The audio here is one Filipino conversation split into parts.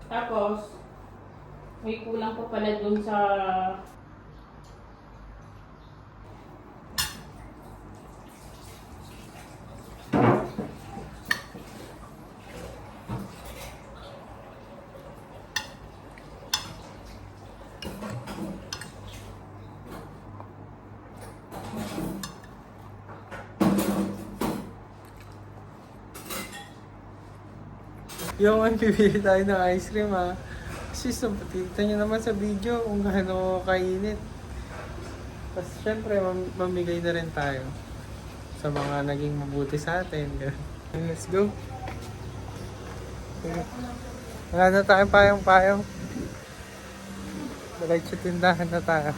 Tapos, may kulang pa pala dun sa... Yung bibili tayo ng ice cream ha. Kasi kita nyo naman sa video kung gaano kainit. Tapos syempre mamigay na rin tayo sa mga naging mabuti sa atin. Let's go. Wala na tayong payong-payong. Diretso tindahan na tayo.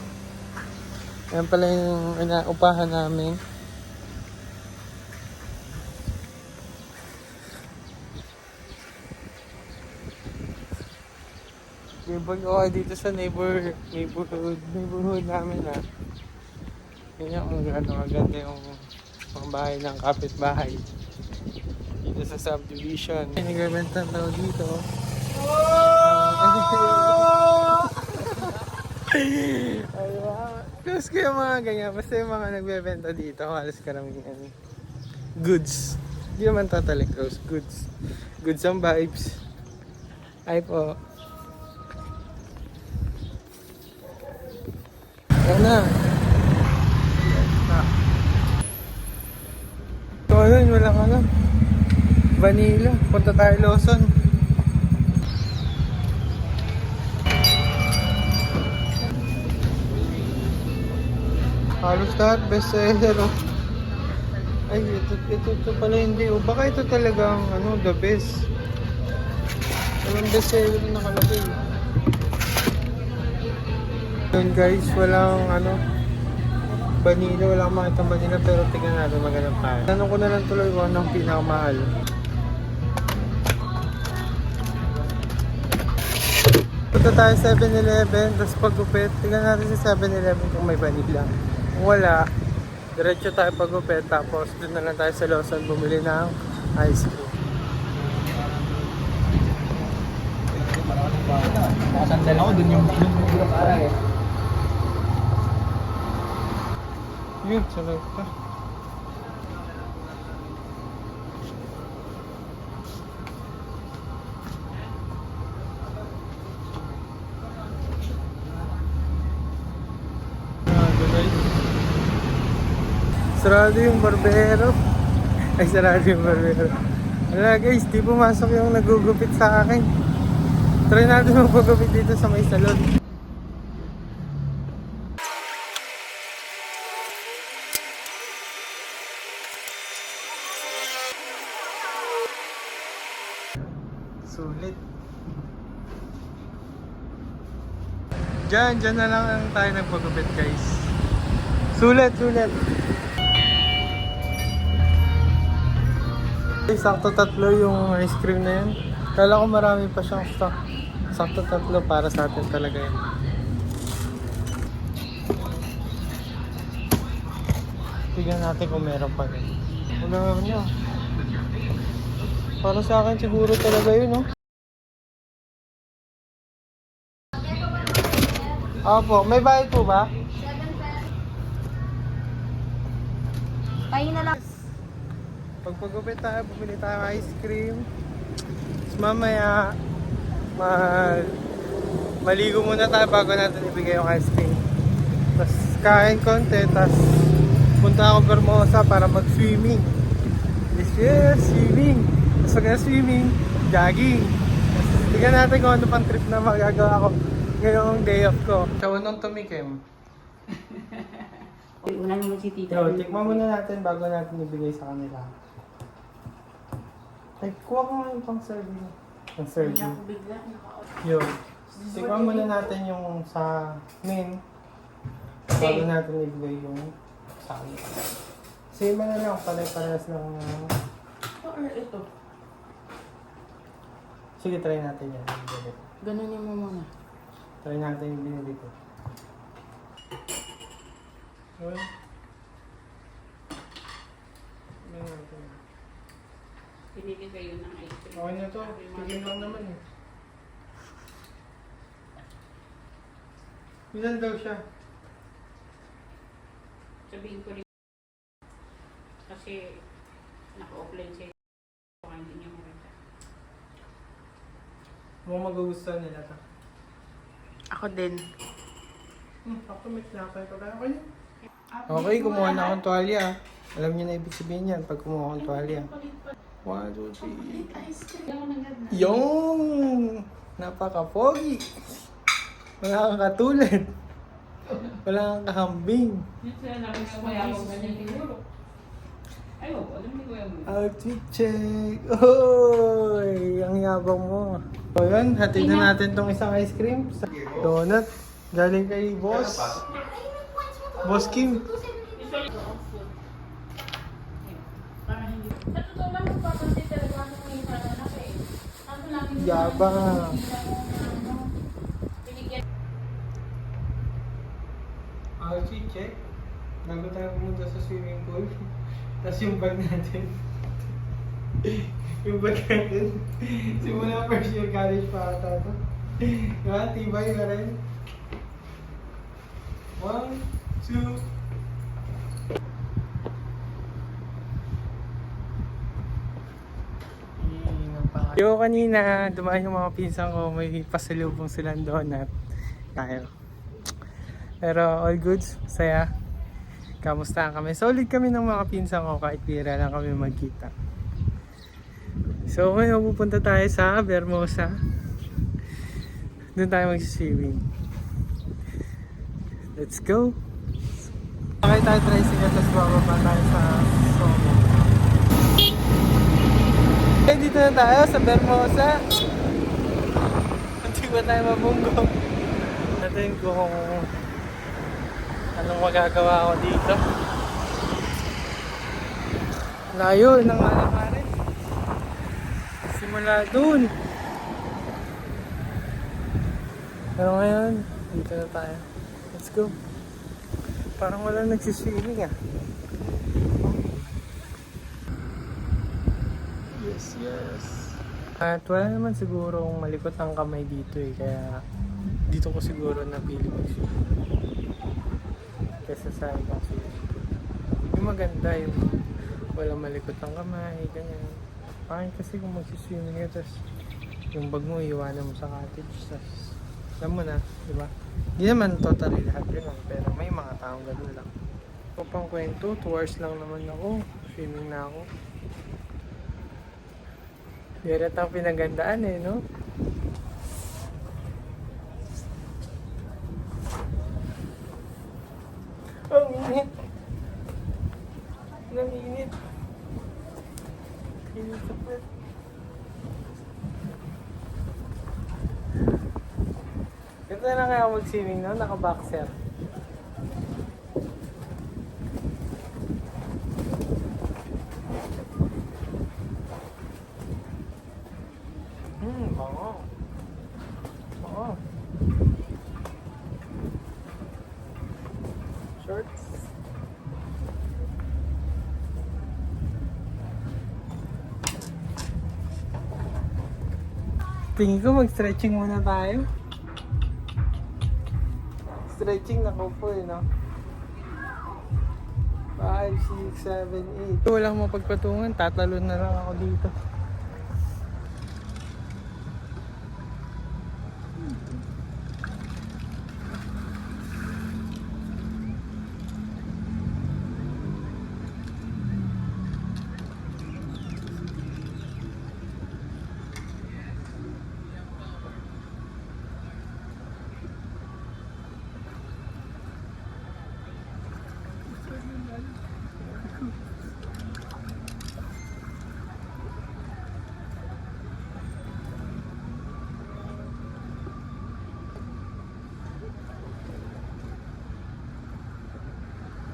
Yan pala yung inaupahan namin. Ibang okay dito sa neighborhood namin ha. Yan yung maganda yung mga bahay ng kapitbahay. Dito sa subdivision. Nag-renta daw dito. Close ko yung mga ganyan. Basta yung mga nagbebenta dito. Halos karamihan. Goods. Hindi naman totally close. Goods. Goods ang vibes. Ay po. Yan na. So ayun, walang alam. Vanilla. Punta tayo Lawson. Halos lahat best seller oh. Ay, ito pala hindi oh. Baka ito talagang the best. Walang best seller na nakalagay. Yun guys, walang vanilla, walang makita vanilla, pero tignan natin magandang tayo. Tanong ko na lang tuloy kung anong pinakamahal. Punta tayo 7-Eleven, tapos pagupit, tignan natin sa 7-Eleven kung may vanilla. Kung wala, diretso tayo pagupit, tapos doon na lang tayo sa Lawson bumili ng ice cream. Nakasandal ako dun yung para eh. Yun, sarap pa. Sarado yung barbero. Ay, sarado yung barbero. Wala guys, di pumasok yung nagugupit sa akin. Try natin magpagupit dito sa may salon. Sulit. Diyan na lang tayo nagpagupit guys. Sulit. Sakto tatlo yung ice cream na yan. Kala ko marami pa siyang stock. Sakto tatlo para sa atin talaga yan. Tignan natin kung meron pa rin. Wala naman yun. Para sa akin siguro talaga yun, no? Opo, may bayad po ba? 7 pesos. Pahingi na lang. Pagpagupit tayo, bumili tayo ng ice cream. Tapos mamaya, maligo muna tayo bago natin ibigay yung ice cream. Tapos kain konti, tapos punta ako Vermosa para mag-swimming. This year, swimming. Tapos pag na-swimming, jogging. Tignan natin kung ano pang trip na magagawa ko ngayong day off ko. So, unang tumikim. Una naman si tita. Yo, tikman muna natin bago natin ibigay sa kanila. Ay, kuha ko nga yung pang serving. Pang serving. Ako bigla. Yo, tikman muna natin yung sa main. Bago natin ibigay yung sa kanila. Same na lang, pare-parehas lang. Or ito. Sige, try natin yan. Ganunin mo muna. Try natin yung binili ko. Well, tingnan natin. Pinili kayo ng ice cream. Okay na to. Tigil lang naman eh. Ilan daw siya? Sabihin ko rin. Kasi naka-offline siya. Baka hindi niya makita. Mukhang magugustuhan nila to. Ako din. Ako may tinapay ko kaya kayo. Okay, kumuha na akong tuwalya. Alam niyo na ibig sabihin yan pag kumuha akong tuwalya. 1, 2, 3. Yung! Napaka-pogi! Wala kang katulad. Wala kang kahambing. Yun sila namin sa mayabang ganyan siguro. Ay, wag. Alam ni Kuya mo. Outfit check! Oy! Ang yabang mo. So yun, hatid na natin tong isang ice cream. Donut. Galing kay Boss. Boss Kim. Sa totoo lang, magpapansin talaga ako ng isa na eh. Ano namin Yabang. binigyan. Outfit check. Bago tayo pumunta sa swimming pool. Tapos yung bag natin. Yung bag natin. Simula first year college pa ata to. Diba? Tibay ka rin. 1, 2. Yo, kanina dumaan yung mga pinsan ko, may pasalubong silang donut. Tayo. Pero all goods, saya. Kamusta kami? Solid kami ng mga pinsan ko kahit pira lang kami magkita. So ngayon pupunta tayo sa Vermosa. Doon tayo mag-swimming. Let's go! Okay tayo tricycle, tapos bababa tayo sa Somo. Okay, dito na tayo sa Vermosa. Hindi ba tayo mabunggo? Natin kung anong magagawa ko dito. Layo ng alamarin. Simula dun. Pero ngayon, dito na tayo. Let's go. Parang wala nagsiswimming ah. Yes. At wala naman sigurong malikot ang kamay dito eh. Kaya dito ko siguro napili mag-swimming. Kesa sa ibang swimming pool. Yung maganda yung wala malikot ang kamay, ganyan. Pangit kasi kung magsiswimming ka, tapos yung bag mo iwanan mo sa cottage, tapos alam mo na, di ba? Hindi naman totally lahat yun, pero may mga taong gano'n lang. So pang kwento, 2 hours lang naman ako, swimming na ako. Diret ang pinagandaan eh, no? Ang init! Ang init! Init sa pwet. Ganda na kaya mag-swimming, no? Naka-boxer. Bango. Bango. Shorts. Tingin ko mag-stretching muna tayo. Stretching na ko po eh, no? 5, 6, 7, 8. Walang mapagpatungan, tatalon na lang ako dito.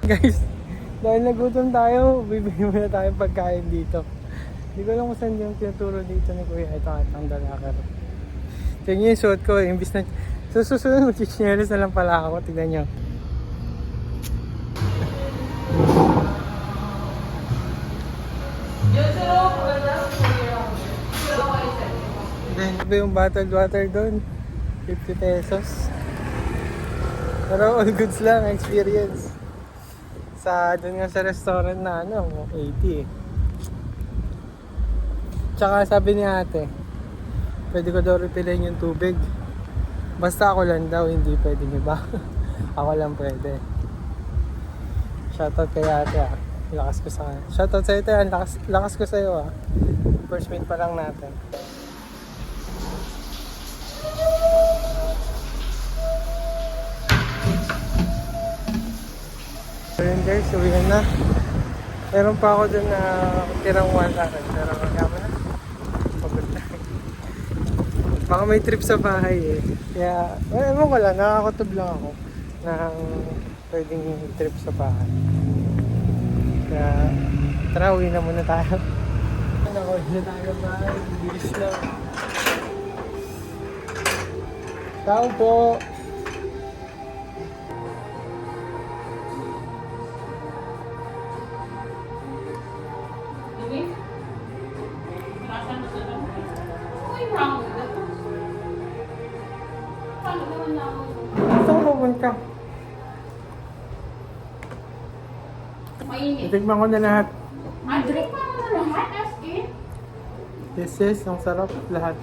Guys, dahil nagutom tayo, bibili muna tayong pagkain dito. Hindi ko lang kung saan yung tinuturo dito ni Kuya. Ito at ang dalakar. Tingnan niyo yung suot ko, imbis na susunod mag-chinelas na lang pala ako. Tignan niyo. Then, iba yung bottled water doon. 50 pesos. Pero all goods lang, experience. Doon nga sa restaurant na 80 eh. Tsaka sabi ni ate, pwede ko daw refillahin yung tubig. Basta ako lang daw, hindi pwedeng iba. Ako lang pwede. Shoutout kay ate ah. Lakas ko sa kanya. Shoutout sa ate ah. Lakas ko sa iyo ah. First meet pa lang natin. So yun guys, uwihan na. Meron pa ako dun na tirang 1 pero magkama na. Pagod na. Baka may trip sa bahay eh. Kaya, ewan ko lang, nakakakutob lang ako ng pwedeng trip sa bahay. Kaya, tara, uwi na muna tayo. Nakawin na tayo ng bahay, bilis lang. Tao po! Louis? Nasaan na sila? Uy, wrong with it. Paano naman na ako? Saan ka pupunta? Mainit. Itigman ko na lahat. Drink pa naman na lahat, as in. Yes, ang sarap lahat.